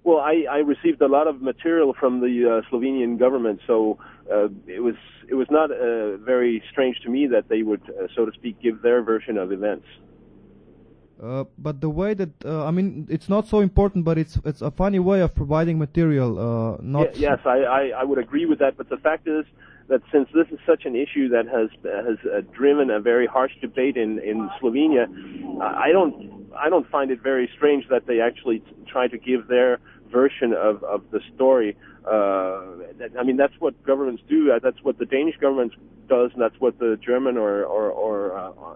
Well, I received a lot of material from the Slovenian government, so it was not very strange to me that they would, so to speak, give their version of events. But the way that I mean, it's not so important, but it's a funny way of providing material. Yes, I would agree with that. But the fact is that since this is such an issue that has driven a very harsh debate in Slovenia, I don't find it very strange that they actually try to give their version of the story. I mean, that's what governments do. That's what the Danish government does, and that's what the German or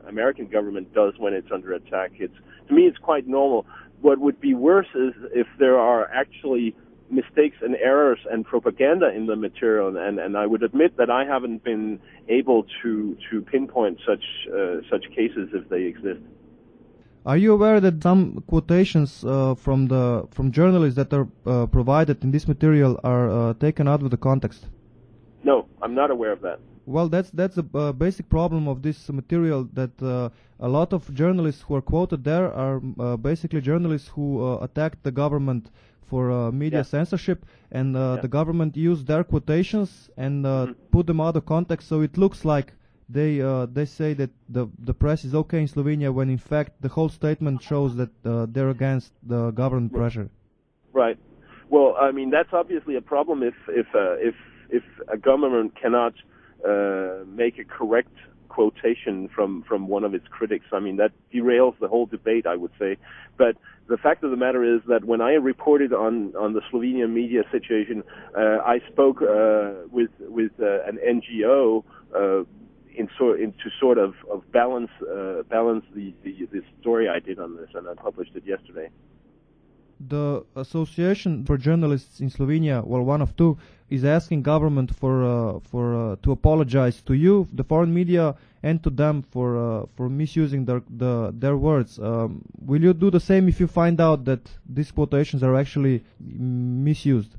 American government does when it's under attack. To me, it's quite normal. What would be worse is if there are actually mistakes and errors and propaganda in the material, and I would admit that I haven't been able to pinpoint such cases if they exist. Are you aware that some quotations from journalists that are provided in this material are taken out of the context? No, I'm not aware of that. Well, that's a basic problem of this material, that a lot of journalists who are quoted there are basically journalists who attacked the government for media censorship, and the government used their quotations and put them out of context, so it looks like they say that the press is okay in Slovenia, when in fact the whole statement shows that they're against the government pressure. Right. Well, I mean, that's obviously a problem if a government cannot make a correct quotation from one of its critics. I mean, that derails the whole debate, I would say. But the fact of the matter is that when I reported on the Slovenian media situation, I spoke with an NGO to sort of balance the story I did on this, and I published it yesterday. The Association for Journalists in Slovenia, well, one of two, is asking government to apologize to you, the foreign media, and to them for misusing their words. Will you do the same if you find out that these quotations are actually misused?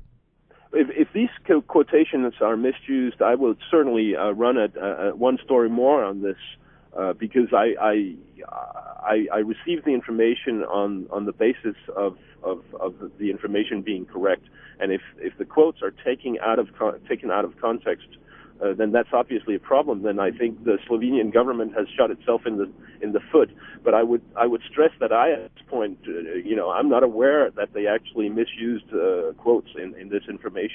If these quotations are misused, I will certainly run one story more on this, because I received the information on the basis of the information being correct, and if the quotes are taken out of context, then that's obviously a problem. Then I think the Slovenian government has shot itself in the foot. But I would stress that at this point, I'm not aware that they actually misused quotes in this information.